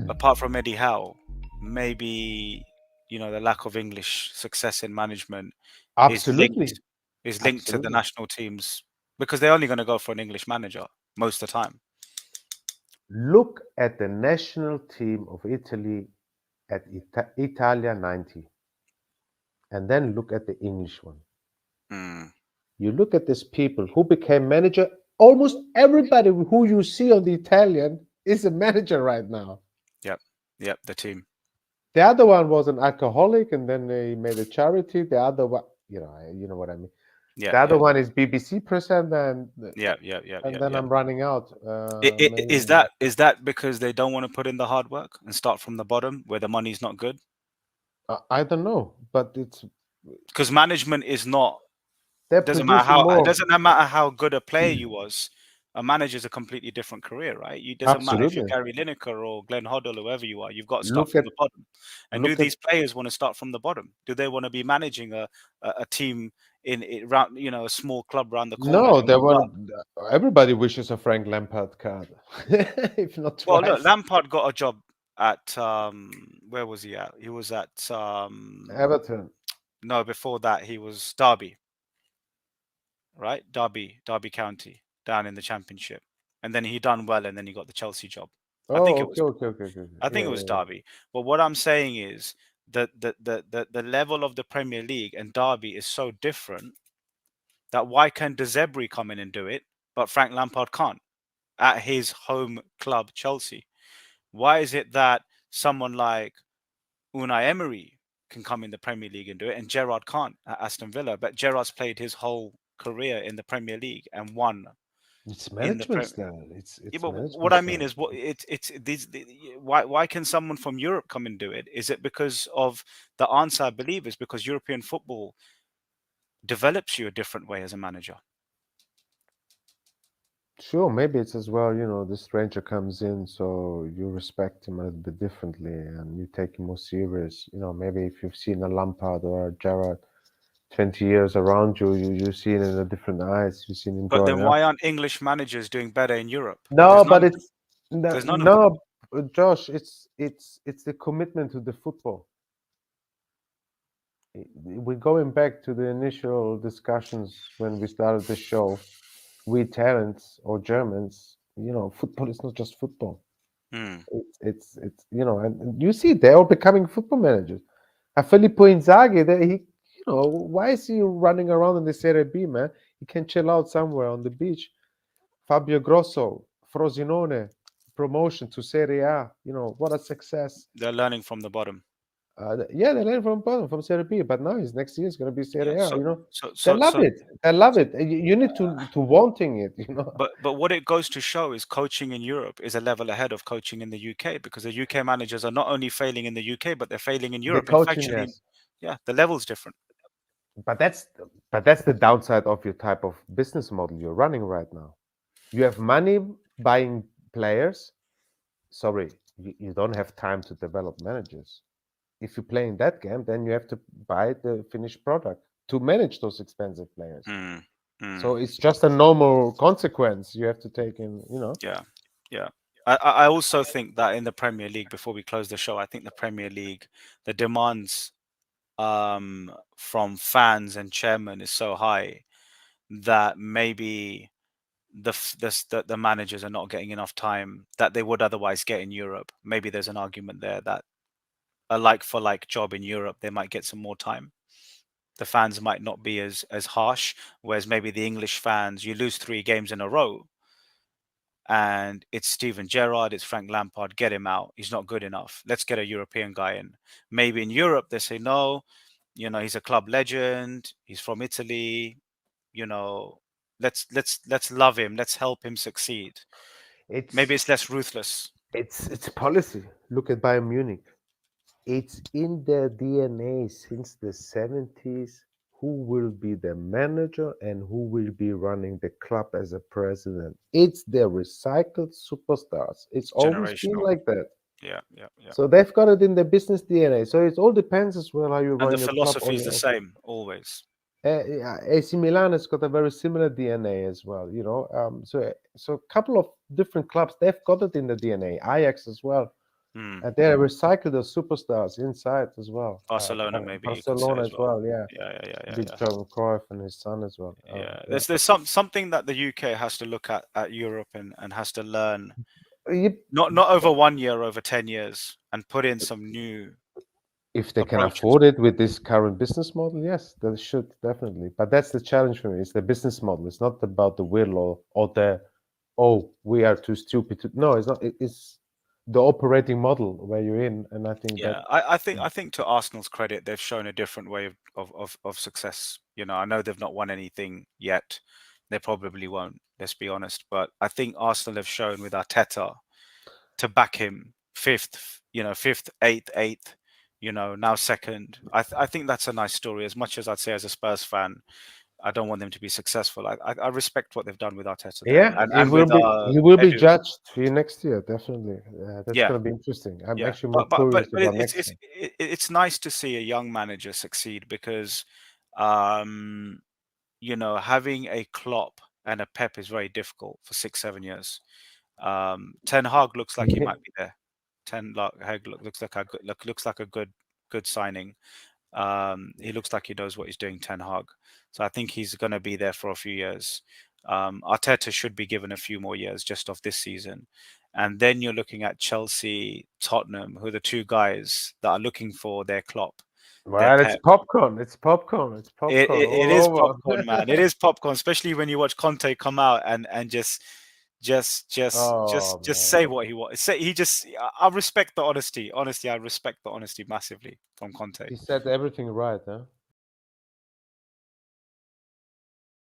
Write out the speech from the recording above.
apart from Eddie Howe, maybe the lack of English success in management is Absolutely, linked is linked to the absolutely. national teams because they're only going to go for an English manager most of the time. Look at the national team of Italy at Italia 90, and then look at the English one. Mm, You look at these people who became manager. Almost everybody who you see on the Italian is a manager right now. yep, yep, the team. The other one was an alcoholic, and then they made a charity. The other one, you know what I mean. Yeah, The other yeah, one is BBC presenter, yeah, yeah, yeah, and yeah, then yeah. I'm running out. Is Maybe that because they don't want to put in the hard work and start from the bottom where the money's not good? I don't know, but it's Because management is not. they're Doesn't matter producing how it more. doesn't matter how good a player you was. A manager's a completely different career, right? You doesn't matter if you're Absolutely. Gary Lineker or Glenn Hoddle, whoever you are. You've got to start Look from at the bottom. And do look at these players want to start from the bottom? Do they want to be managing a team in round a small club round the corner no, and there move were up? everybody wishes a Frank Lampard card, if not Well, look, twice. Lampard got a job at where was he at? He was at Everton. no, before that he was Derby, right? Derby County down in the Championship, and then he done well, and then he got the Chelsea job. I think Oh, it okay, was okay, okay, okay, okay. I think Yeah, it was yeah, Derby. But what I'm saying is that the level of the Premier League and Derby is so different that why can De Zerbi come in and do it, but Frank Lampard can't at his home club Chelsea? Why is it that someone like Unai Emery can come in the Premier League and do it, and Gerrard can't at Aston Villa? But Gerrard's played his whole career in the Premier League and won yeah. It's in the management Premier. style. Yeah, It's but what management I mean style. is, what it's these. Why can someone from Europe come and do it? Is it because of the answer? I believe is because European football develops you a different way as a manager. Sure, maybe it's as well, the stranger comes in, so you respect him a little bit differently and you take him more serious. Maybe if you've seen a Lampard or a Gerrard 20 years around you, you see it in a different eyes. You've seen him But then growing up. why aren't English managers doing better in Europe? No, There's none but of them. it's no, There's none of them. no, Josh, it's the commitment to the football. We're going back to the initial discussions when we started the show. We Italians or Germans, football is not just football. Hmm. It's and you see they're all becoming football managers. Filippo Inzaghi, why is he running around in the Serie B, man? He can chill out somewhere on the beach. Fabio Grosso, Frosinone, promotion to Serie A. What a success. They're learning from the bottom. Yeah, they learned from bottom, from Serie B, but now his next year is going to be Yeah. Serie A. So They love so it. They love it. You need to wanting it. but what it goes to show is coaching in Europe is a level ahead of coaching in the UK because the UK managers are not only failing in the UK but they're failing in The Europe. And coaching, factually, yes, yeah, the level's different. but that's the downside of your type of business model you're running right now. You have money buying players. Sorry, you don't have time to develop managers. If you play in that game, then you have to buy the finished product to manage those expensive players. Mm, mm, So it's just a normal consequence you have to take in. yeah, yeah. I also think that in the Premier League, before we close the show, I think the Premier League, the demands from fans and chairman is so high that maybe the managers are not getting enough time that they would otherwise get in Europe. Maybe there's an argument there that a like for like job in Europe, they might get some more time. The fans might not be as harsh, whereas maybe the English fans, you lose 3 games in a row, and it's Steven Gerrard, it's Frank Lampard, get him out. He's not good enough. Let's get a European guy in. Maybe in Europe they say no, he's a club legend, he's from Italy, you know, let's love him, let's help him succeed. Maybe It's it's less ruthless. it's policy. Look at Bayern Munich. It's in their DNA since the 70s who will be the manager and who will be running the club as a president. It's their recycled superstars. It's always been Generational. like that. Yeah, yeah, yeah. So they've got it in their business DNA. So it all depends as well how you And the run your club philosophy on is the your. same always. Yeah, AC Milan has got a very similar DNA as well. So a couple of different clubs they've got it in the DNA. Ajax as well. Mm. And they recycle those superstars inside as well. Barcelona, maybe you could say Barcelona as as well. well, yeah. Big Yeah. Johan Cruyff and his son as well. Yeah, Yeah. there's something that the UK has to look at Europe and has to learn, Yep. not over 1 year, over 10 years, and put in some new If they can approaches. afford it with this current business model, yes, they should definitely. But that's the challenge for me. It's the business model. It's not about the will or the, oh, we are too stupid to. No, it's not. It's the operating model where you're in, and I think that. Yeah, I think to Arsenal's credit, they've shown a different way of success. You know, I know they've not won anything yet. They probably won't. Let's be honest. But I think Arsenal have shown with Arteta to back him fifth, fifth, eighth, now second. I think that's a nice story. As much as I'd say as a Spurs fan, I don't want them to be successful. I respect what they've done with Arteta there, Yeah, and with he will be Edu. judged for you next year, definitely. That's Yeah, going to be interesting. I'm yeah. actually more But curious about next year. it's nice to see a young manager succeed because, um, having a Klopp and a Pep is very difficult for 6 7 years. Ten Hag looks like he might be there. Hag looks like looks like a good signing. He looks like he knows what he's doing, Ten Hag. So I think he's going to be there for a few years. Arteta should be given a few more years just off this season. And then you're looking at Chelsea, Tottenham, who are the two guys that are looking for their Klopp, their Well, it's Pep. popcorn. It's popcorn. It's popcorn It all is over. popcorn, man. It is popcorn, especially when you watch Conte come out and Oh just man, say what he wants. Say he just. I respect the honesty. Honestly, I respect the honesty massively from Conte. he said everything right, huh?